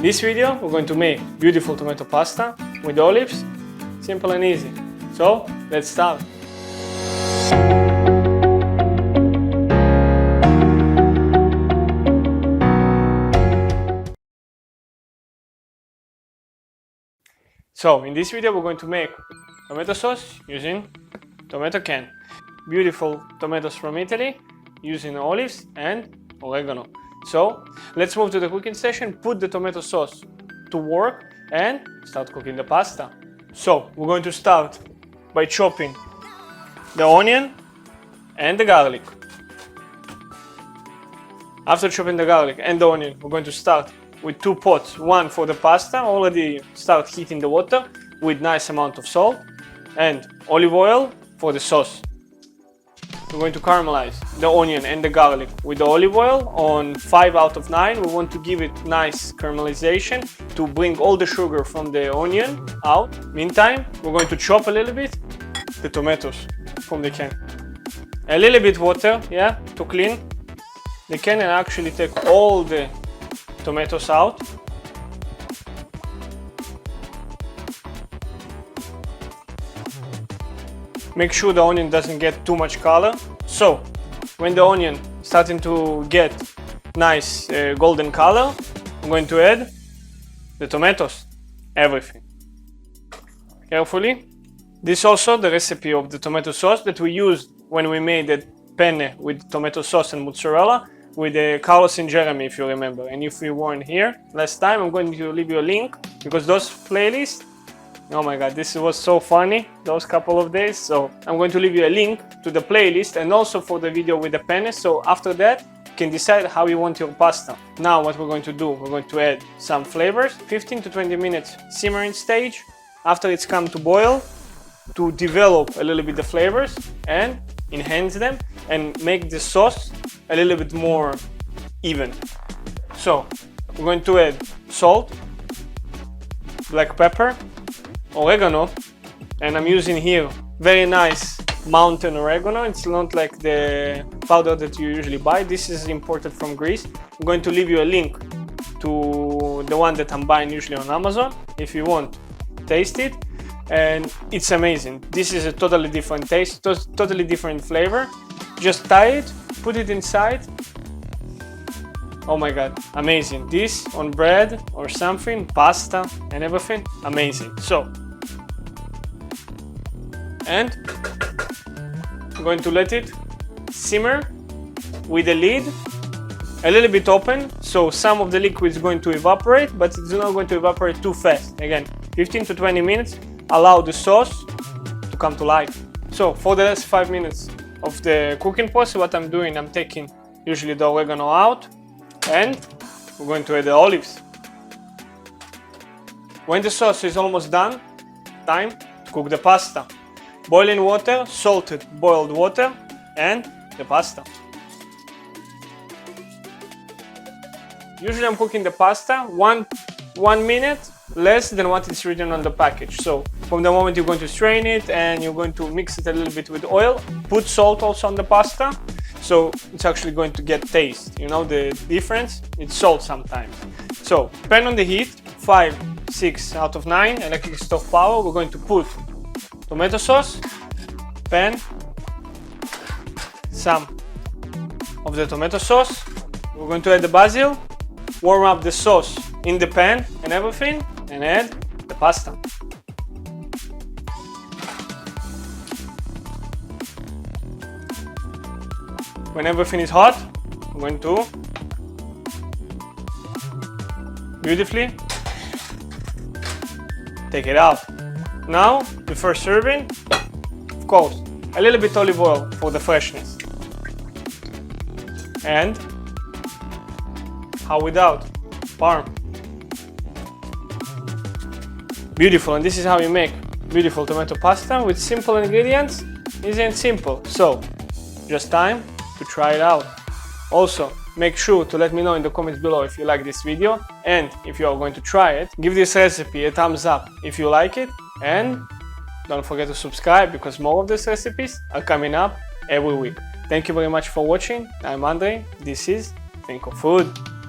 This video we're going to make beautiful tomato pasta with olives, simple and easy. So let's start. So in this video we're going to make tomato sauce using tomato can. Beautiful tomatoes from Italy using olives and oregano. So let's move to the cooking station, put the tomato sauce to work and start cooking the pasta. So we're going to start by chopping the onion and the garlic. After chopping the garlic and the onion, we're going to start with two pots, one for the pasta, already start heating the water with nice amount of salt, and olive oil for the sauce. We're going to caramelize the onion and the garlic with the olive oil on 5 out of 9. We want to give it nice caramelization to bring all the sugar from the onion out. Meantime, we're going to chop a little bit the tomatoes from the can. A little bit water, yeah, to clean the can and actually take all the tomatoes out. Make sure the onion doesn't get too much color. So when the onion starting to get nice golden color, I'm going to add the tomatoes, everything. Carefully. This is also the recipe of the tomato sauce that we used when we made the penne with tomato sauce and mozzarella with Carlos and Jeremy, if you remember. And if you weren't here last time, I'm going to leave you a link because those playlists, oh my god, this was so funny those couple of days. So I'm going to leave you a link to the playlist and also for the video with the penne. So after that, you can decide how you want your pasta. Now what we're going to do, we're going to add some flavors, 15 to 20 minutes simmering stage. After it's come to boil, to develop a little bit the flavors and enhance them and make the sauce a little bit more even. So we're going to add salt, black pepper, oregano, and I'm using here very nice mountain oregano. It's not like the powder that you usually buy. This is imported from Greece. I'm going to leave you a link to the one that I'm buying usually on Amazon if you want taste it, and it's amazing. This is a totally different taste, totally different flavor. Just tie it, put it inside. Oh my god, amazing. This on bread or something, pasta and everything, amazing. So, and I'm going to let it simmer with the lid a little bit open, so some of the liquid is going to evaporate, but it's not going to evaporate too fast. Again, 15 to 20 minutes, allow the sauce to come to life. So for the last 5 minutes of the cooking process, what I'm doing, I'm taking usually the oregano out and we're going to add the olives. When the sauce is almost done, time to cook the pasta. Boiling water, salted boiled water, and the pasta. Usually I'm cooking the pasta one minute less than what is written on the package. So from the moment you're going to strain it and you're going to mix it a little bit with oil, put salt also on the pasta. So it's actually going to get taste. You know the difference? It's salt sometimes. So pan on the heat, 5, 6 out of 9 electric stove power. We're going to put tomato sauce, pan, some of the tomato sauce. We're going to add the basil, warm up the sauce in the pan and everything, and add the pasta. When everything is hot, I'm going to beautifully take it out. Now, the first serving, of course, a little bit olive oil for the freshness. And how without? Parm. Beautiful, and this is how you make beautiful tomato pasta with simple ingredients. Easy and simple. So, just time to try it out. Also, make sure to let me know in the comments below if you like this video, and if you are going to try it, give this recipe a thumbs up if you like it, and don't forget to subscribe because more of these recipes are coming up every week. Thank you very much for watching. I'm Andrei. This is ThinkOFood.